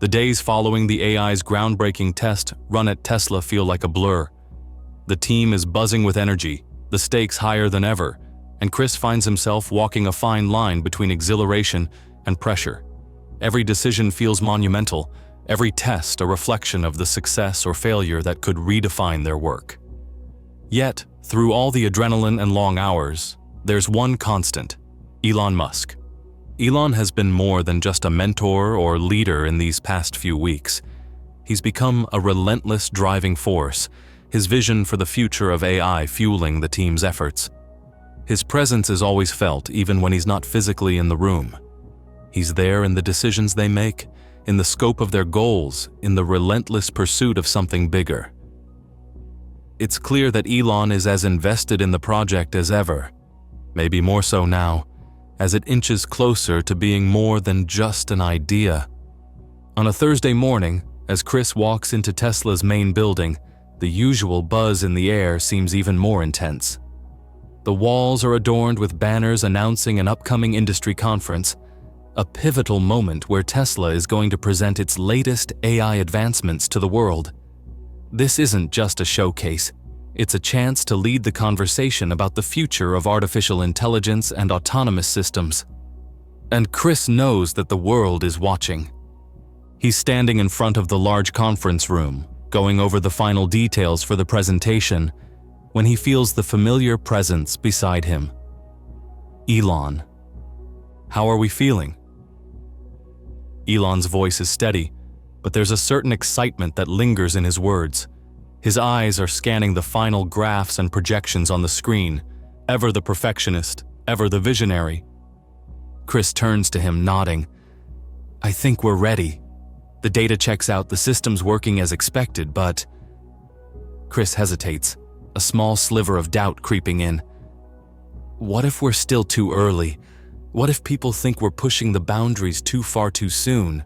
The days following the AI's groundbreaking test run at Tesla feel like a blur. The team is buzzing with energy, the stakes higher than ever, and Chris finds himself walking a fine line between exhilaration and pressure. Every decision feels monumental, every test a reflection of the success or failure that could redefine their work. Yet, through all the adrenaline and long hours, there's one constant: Elon Musk. Elon has been more than just a mentor or leader in these past few weeks. He's become a relentless driving force, his vision for the future of AI fueling the team's efforts. His presence is always felt even when he's not physically in the room. He's there in the decisions they make, in the scope of their goals, in the relentless pursuit of something bigger. It's clear that Elon is as invested in the project as ever, maybe more so now, as it inches closer to being more than just an idea. On a Thursday morning, as Chris walks into Tesla's main building, the usual buzz in the air seems even more intense. The walls are adorned with banners announcing an upcoming industry conference, a pivotal moment where Tesla is going to present its latest AI advancements to the world. This isn't just a showcase. It's a chance to lead the conversation about the future of artificial intelligence and autonomous systems. And Chris knows that the world is watching. He's standing in front of the large conference room, going over the final details for the presentation, when he feels the familiar presence beside him. Elon. "How are we feeling?" Elon's voice is steady, but there's a certain excitement that lingers in his words. His eyes are scanning the final graphs and projections on the screen, ever the perfectionist, ever the visionary. Chris turns to him, nodding. "I think we're ready. The data checks out, the system's working as expected, but..." Chris hesitates, a small sliver of doubt creeping in. "What if we're still too early? What if people think we're pushing the boundaries too far too soon?"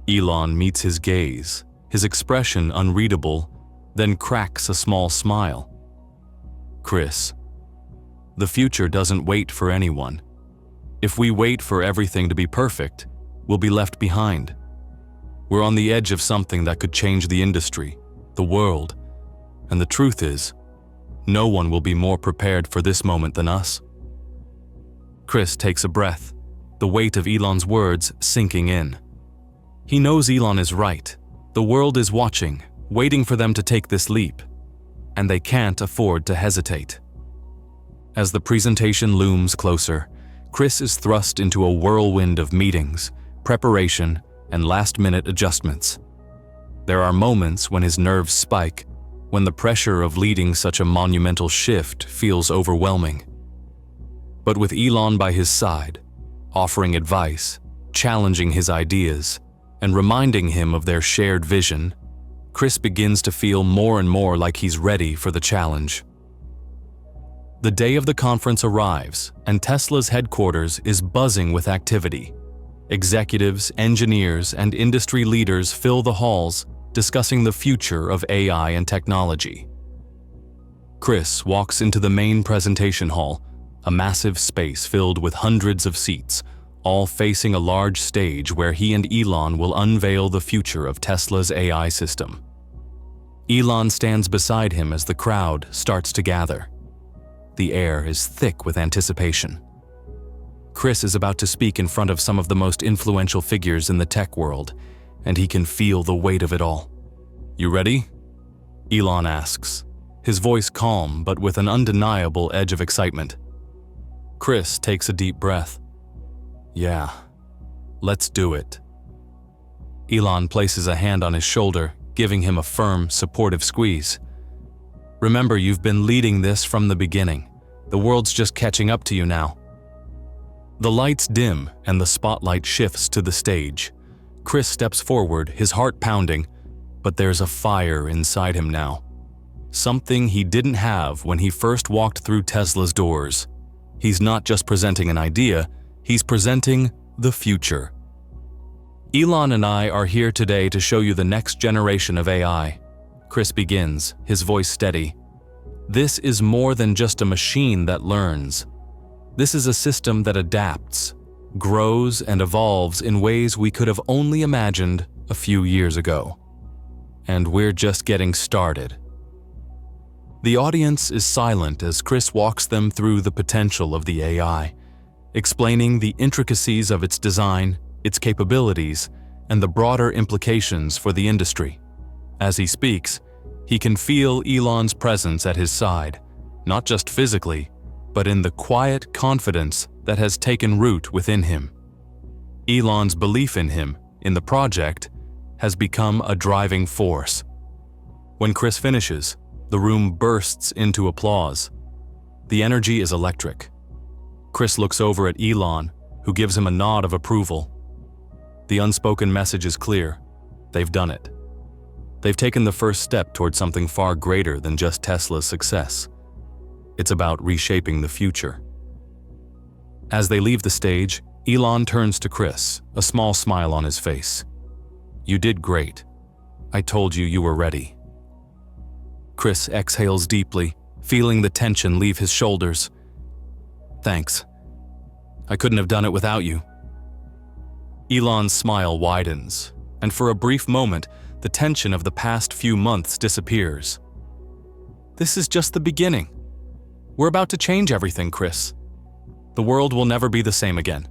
Elon meets his gaze, his expression unreadable, then cracks a small smile. "Chris, the future doesn't wait for anyone. If we wait for everything to be perfect, we'll be left behind. We're on the edge of something that could change the industry, the world, and the truth is, no one will be more prepared for this moment than us." Chris takes a breath, the weight of Elon's words sinking in. He knows Elon is right. The world is watching, waiting for them to take this leap, and they can't afford to hesitate. As the presentation looms closer, Chris is thrust into a whirlwind of meetings, preparation, and last-minute adjustments. There are moments when his nerves spike, when the pressure of leading such a monumental shift feels overwhelming. But with Elon by his side, offering advice, challenging his ideas, and reminding him of their shared vision, Chris begins to feel more and more like he's ready for the challenge. The day of the conference arrives, and Tesla's headquarters is buzzing with activity. Executives, engineers, and industry leaders fill the halls, discussing the future of AI and technology. Chris walks into the main presentation hall, a massive space filled with hundreds of seats, all facing a large stage where he and Elon will unveil the future of Tesla's AI system. Elon stands beside him as the crowd starts to gather. The air is thick with anticipation. Chris is about to speak in front of some of the most influential figures in the tech world, and he can feel the weight of it all. "You ready?" Elon asks, his voice calm but with an undeniable edge of excitement. Chris takes a deep breath. "Yeah, let's do it." Elon places a hand on his shoulder, giving him a firm, supportive squeeze. "Remember, you've been leading this from the beginning. The world's just catching up to you now." The lights dim and the spotlight shifts to the stage. Chris steps forward, his heart pounding, but there's a fire inside him now. Something he didn't have when he first walked through Tesla's doors. He's not just presenting an idea, he's presenting the future. "Elon and I are here today to show you the next generation of AI." Chris begins, his voice steady. "This is more than just a machine that learns. This is a system that adapts, grows and evolves in ways we could have only imagined a few years ago. And we're just getting started. The audience is silent as Chris walks them through the potential of the AI, explaining the intricacies of its design, its capabilities, and the broader implications for the industry. As he speaks, he can feel Elon's presence at his side, not just physically, but in the quiet confidence that has taken root within him. Elon's belief in him, in the project, has become a driving force. When Chris finishes, the room bursts into applause. The energy is electric. Chris looks over at Elon, who gives him a nod of approval. The unspoken message is clear. They've done it. They've taken the first step toward something far greater than just Tesla's success. It's about reshaping the future. As they leave the stage, Elon turns to Chris, a small smile on his face. "You did great. I told you you were ready." Chris exhales deeply, feeling the tension leave his shoulders. "Thanks. I couldn't have done it without you." Elon's smile widens, and for a brief moment, the tension of the past few months disappears. "This is just the beginning. We're about to change everything, Chris. The world will never be the same again."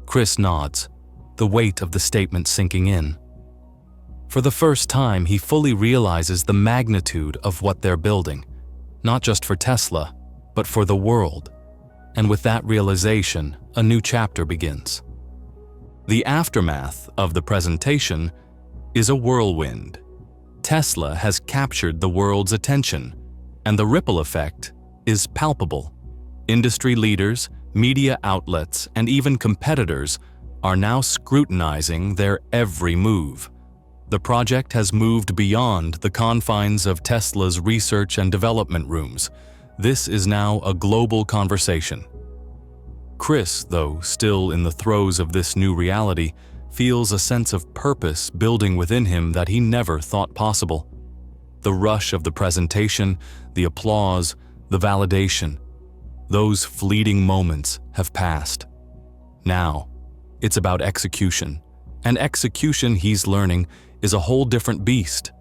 Chris nods, the weight of the statement sinking in. For the first time, he fully realizes the magnitude of what they're building, not just for Tesla, but for the world. And with that realization, a new chapter begins. The aftermath of the presentation is a whirlwind. Tesla has captured the world's attention, and the ripple effect is palpable. Industry leaders, media outlets, and even competitors are now scrutinizing their every move. The project has moved beyond the confines of Tesla's research and development rooms. This is now a global conversation. Chris, though still in the throes of this new reality, feels a sense of purpose building within him that he never thought possible. The rush of the presentation, the applause, the validation, those fleeting moments have passed. Now, it's about execution, and execution, he's learning, is a whole different beast.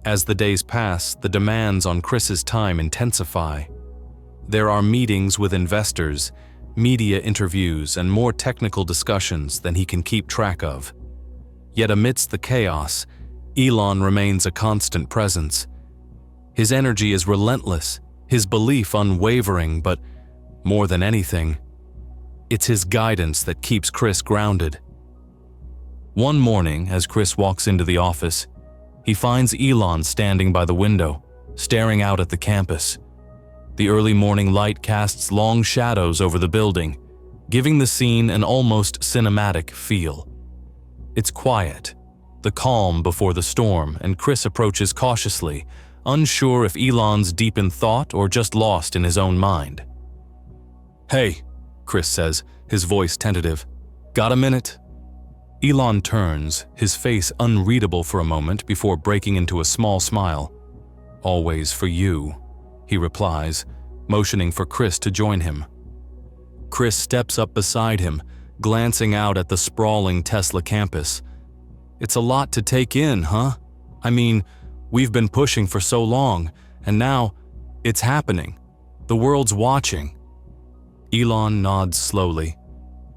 As the days pass, the demands on Chris's time intensify. There are meetings with investors, media interviews, and more technical discussions than he can keep track of. Yet amidst the chaos, Elon remains a constant presence. His energy is relentless, his belief unwavering, but more than anything, it's his guidance that keeps Chris grounded. One morning, as Chris walks into the office, he finds Elon standing by the window, staring out at the campus. The early morning light casts long shadows over the building, giving the scene an almost cinematic feel. It's quiet, the calm before the storm, and Chris approaches cautiously, unsure if Elon's deep in thought or just lost in his own mind. "Hey," Chris says, his voice tentative. "Got a minute?" Elon turns, his face unreadable for a moment before breaking into a small smile. "Always for you," he replies, motioning for Chris to join him. Chris steps up beside him, glancing out at the sprawling Tesla campus. "It's a lot to take in, huh? I mean, we've been pushing for so long, and now it's happening. The world's watching." Elon nods slowly.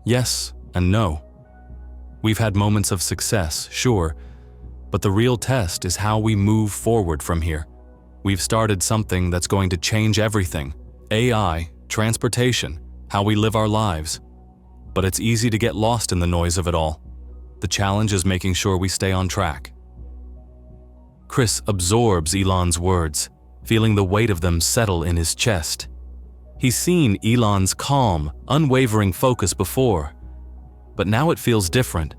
"Yes and no. We've had moments of success, sure, but the real test is how we move forward from here. We've started something that's going to change everything: AI, transportation, how we live our lives. But it's easy to get lost in the noise of it all. The challenge is making sure we stay on track." Chris absorbs Elon's words, feeling the weight of them settle in his chest. He's seen Elon's calm, unwavering focus before, but now it feels different.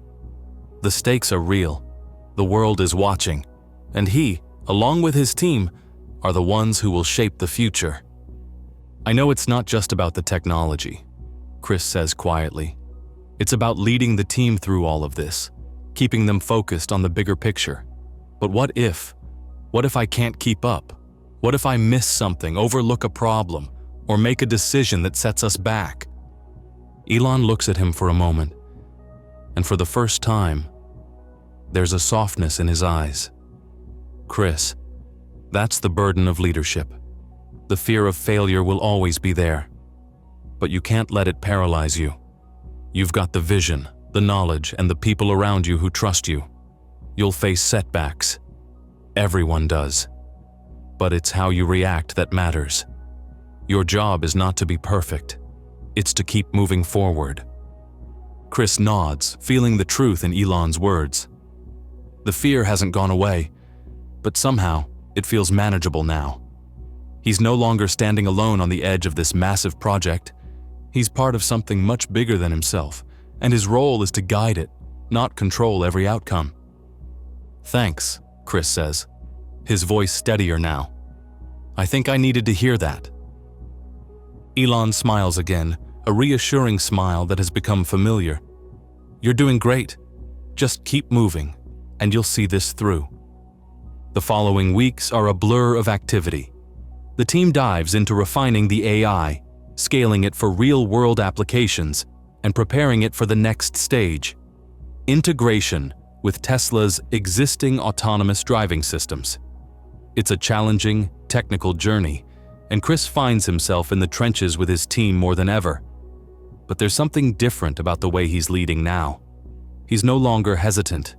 The stakes are real. The world is watching, and he, along with his team, are the ones who will shape the future. "I know it's not just about the technology," Chris says quietly. "It's about leading the team through all of this, keeping them focused on the bigger picture. But what if? What if I can't keep up? What if I miss something, overlook a problem, or make a decision that sets us back?" Elon looks at him for a moment, and for the first time, there's a softness in his eyes. Chris, that's the burden of leadership. The fear of failure will always be there, but you can't let it paralyze you. You've got the vision, the knowledge, and the people around you who trust you. You'll face setbacks. Everyone does. But it's how you react that matters. Your job is not to be perfect. It's to keep moving forward. Chris nods, feeling the truth in Elon's words. The fear hasn't gone away, but somehow it feels manageable now. He's no longer standing alone on the edge of this massive project. He's part of something much bigger than himself, and his role is to guide it, not control every outcome. Thanks, Chris says, his voice steadier now. I think I needed to hear that. Elon smiles again, a reassuring smile that has become familiar. You're doing great. Just keep moving, and you'll see this through. The following weeks are a blur of activity. The team dives into refining the AI, scaling it for real-world applications, and preparing it for the next stage: integration with Tesla's existing autonomous driving systems. It's a challenging, technical journey, and Chris finds himself in the trenches with his team more than ever. But there's something different about the way he's leading now. He's no longer hesitant,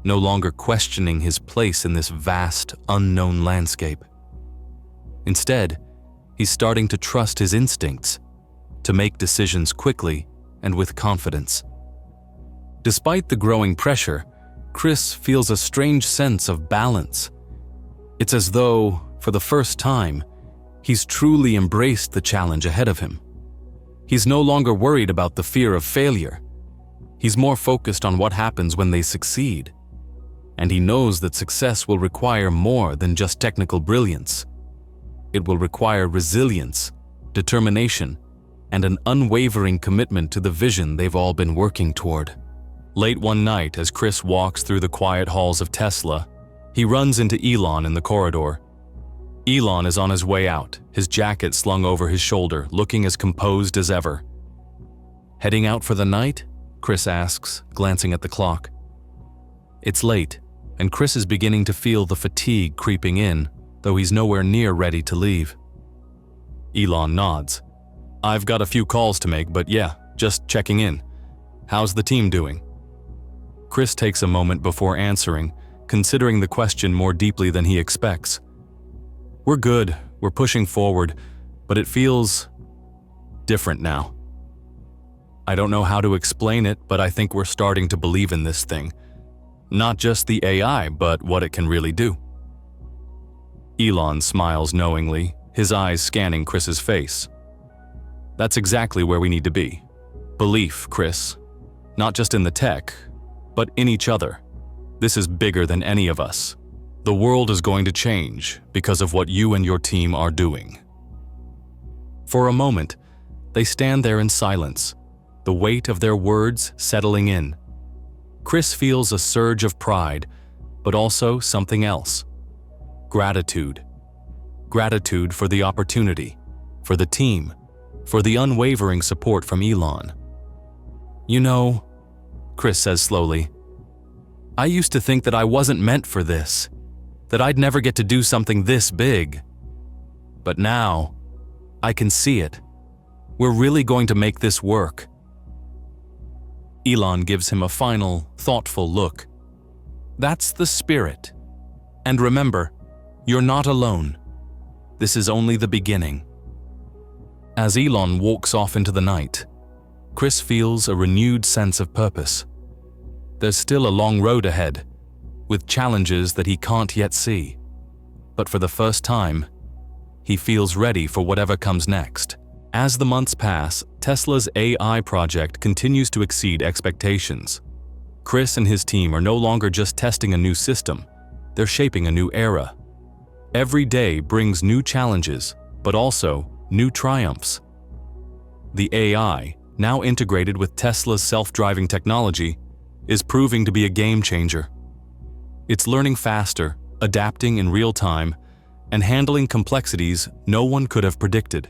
no longer questioning his place in this vast, unknown landscape. Instead, he's starting to trust his instincts, to make decisions quickly and with confidence. Despite the growing pressure, Chris feels a strange sense of balance. It's as though, for the first time, he's truly embraced the challenge ahead of him. He's no longer worried about the fear of failure. He's more focused on what happens when they succeed. And he knows that success will require more than just technical brilliance. It will require resilience, determination, and an unwavering commitment to the vision they've all been working toward. Late one night, as Chris walks through the quiet halls of Tesla, he runs into Elon in the corridor. Elon is on his way out, his jacket slung over his shoulder, looking as composed as ever. Heading out for the night? Chris asks, glancing at the clock. It's late, and Chris is beginning to feel the fatigue creeping in, though he's nowhere near ready to leave. Elon nods. I've got a few calls to make, but yeah, just checking in. How's the team doing? Chris takes a moment before answering, considering the question more deeply than he expects. We're good, we're pushing forward, but it feels different now. I don't know how to explain it, but I think we're starting to believe in this thing. Not just the AI, but what it can really do. Elon smiles knowingly, his eyes scanning Chris's face. That's exactly where we need to be. Belief, Chris. Not just in the tech, but in each other. This is bigger than any of us. The world is going to change because of what you and your team are doing. For a moment, they stand there in silence, the weight of their words settling in. Chris feels a surge of pride, but also something else. Gratitude. Gratitude for the opportunity, for the team, for the unwavering support from Elon. You know, Chris says slowly, I used to think that I wasn't meant for this, that I'd never get to do something this big. But now, I can see it. We're really going to make this work. Elon gives him a final, thoughtful look. That's the spirit. And remember, you're not alone. This is only the beginning. As Elon walks off into the night, Chris feels a renewed sense of purpose. There's still a long road ahead, with challenges that he can't yet see. But for the first time, he feels ready for whatever comes next. As the months pass, Tesla's AI project continues to exceed expectations. Chris and his team are no longer just testing a new system, they're shaping a new era. Every day brings new challenges, but also new triumphs. The AI, now integrated with Tesla's self-driving technology, is proving to be a game changer. It's learning faster, adapting in real time, and handling complexities no one could have predicted.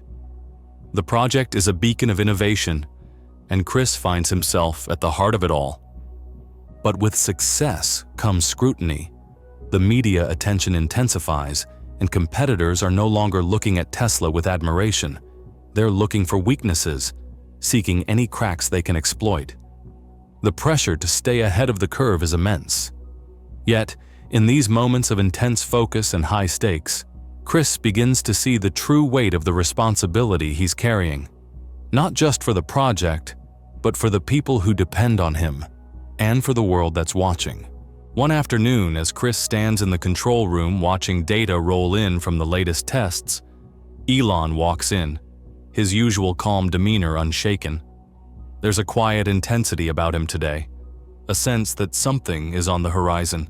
The project is a beacon of innovation, and Chris finds himself at the heart of it all. But with success comes scrutiny. The media attention intensifies, and competitors are no longer looking at Tesla with admiration. They're looking for weaknesses, seeking any cracks they can exploit. The pressure to stay ahead of the curve is immense. Yet, in these moments of intense focus and high stakes, Chris begins to see the true weight of the responsibility he's carrying. Not just for the project, but for the people who depend on him, and for the world that's watching. One afternoon, as Chris stands in the control room watching data roll in from the latest tests, Elon walks in, his usual calm demeanor unshaken. There's a quiet intensity about him today, a sense that something is on the horizon.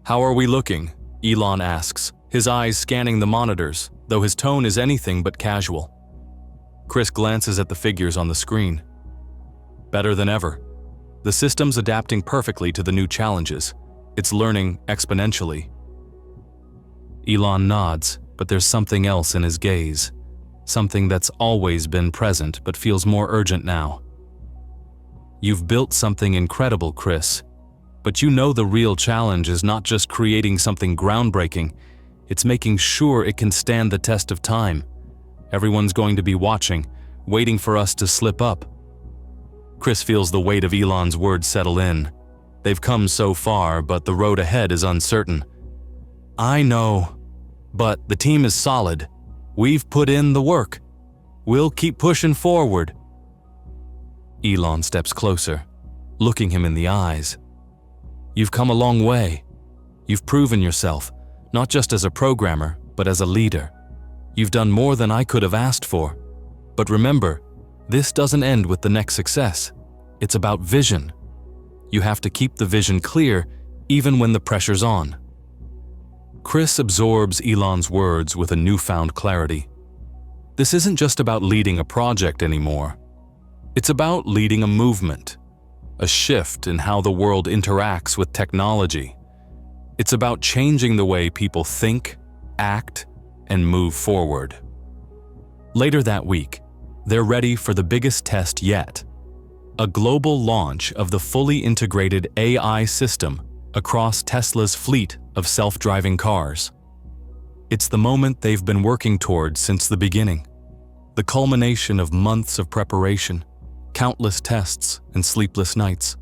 "How are we looking?" Elon asks, his eyes scanning the monitors, though his tone is anything but casual. Chris glances at the figures on the screen. Better than ever. The system's adapting perfectly to the new challenges. It's learning exponentially. Elon nods, but there's something else in his gaze. Something that's always been present but feels more urgent now. "You've built something incredible, Chris. But you know the real challenge is not just creating something groundbreaking, it's making sure it can stand the test of time. Everyone's going to be watching, waiting for us to slip up." Chris feels the weight of Elon's words settle in. They've come so far, but the road ahead is uncertain. "I know, but the team is solid. We've put in the work. We'll keep pushing forward." Elon steps closer, looking him in the eyes. "You've come a long way. You've proven yourself, not just as a programmer, but as a leader. You've done more than I could have asked for. But remember, this doesn't end with the next success. It's about vision. You have to keep the vision clear, even when the pressure's on." Chris absorbs Elon's words with a newfound clarity. This isn't just about leading a project anymore. It's about leading a movement, a shift in how the world interacts with technology. It's about changing the way people think, act, and move forward. Later that week, they're ready for the biggest test yet, a global launch of the fully integrated AI system across Tesla's fleet of self-driving cars. It's the moment they've been working towards since the beginning, the culmination of months of preparation, countless tests, and sleepless nights.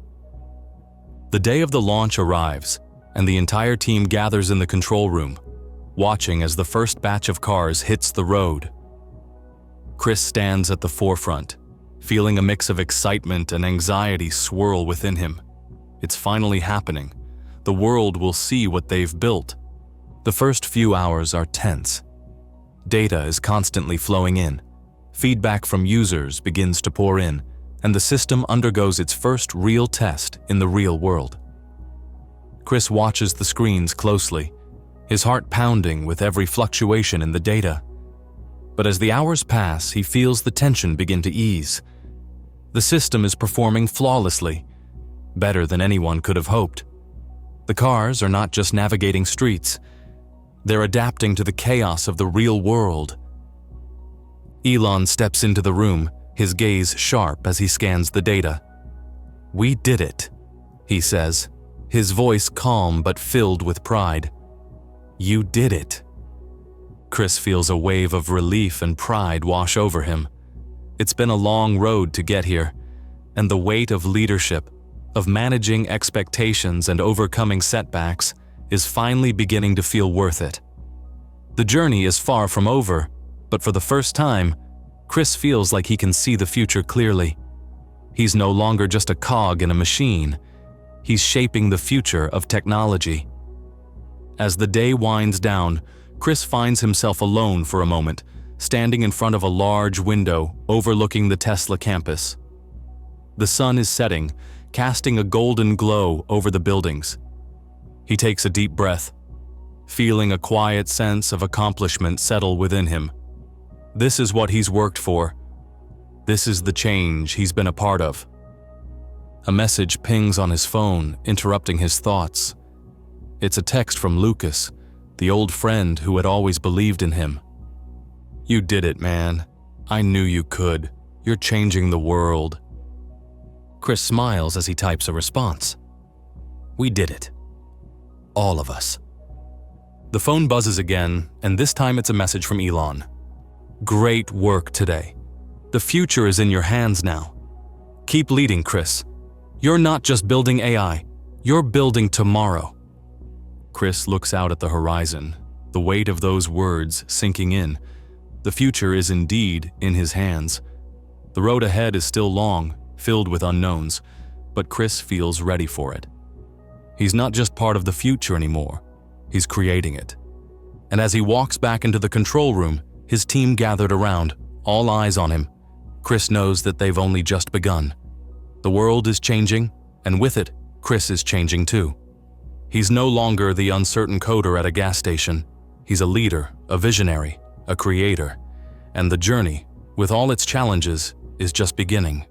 The day of the launch arrives, and the entire team gathers in the control room, watching as the first batch of cars hits the road. Chris stands at the forefront, feeling a mix of excitement and anxiety swirl within him. It's finally happening. The world will see what they've built. The first few hours are tense. Data is constantly flowing in. Feedback from users begins to pour in, and the system undergoes its first real test in the real world. Chris watches the screens closely, his heart pounding with every fluctuation in the data. But as the hours pass, he feels the tension begin to ease. The system is performing flawlessly, better than anyone could have hoped. The cars are not just navigating streets, they're adapting to the chaos of the real world. Elon steps into the room, his gaze sharp as he scans the data. "We did it," he says, his voice calm but filled with pride. "You did it." Chris feels a wave of relief and pride wash over him. It's been a long road to get here, and the weight of leadership, of managing expectations and overcoming setbacks, is finally beginning to feel worth it. The journey is far from over, but for the first time, Chris feels like he can see the future clearly. He's no longer just a cog in a machine. He's shaping the future of technology. As the day winds down, Chris finds himself alone for a moment, standing in front of a large window overlooking the Tesla campus. The sun is setting, casting a golden glow over the buildings. He takes a deep breath, feeling a quiet sense of accomplishment settle within him. This is what he's worked for. This is the change he's been a part of. A message pings on his phone, interrupting his thoughts. It's a text from Lucas, the old friend who had always believed in him. "You did it, man. I knew you could. You're changing the world." Chris smiles as he types a response. "We did it. All of us." The phone buzzes again, and this time it's a message from Elon. "Great work today. The future is in your hands now. Keep leading, Chris. You're not just building AI, you're building tomorrow." Chris looks out at the horizon, the weight of those words sinking in. The future is indeed in his hands. The road ahead is still long, filled with unknowns, but Chris feels ready for it. He's not just part of the future anymore, he's creating it. And as he walks back into the control room, his team gathered around, all eyes on him. Chris knows that they've only just begun. The world is changing, and with it, Chris is changing too. He's no longer the uncertain coder at a gas station. He's a leader, a visionary, a creator. And the journey, with all its challenges, is just beginning.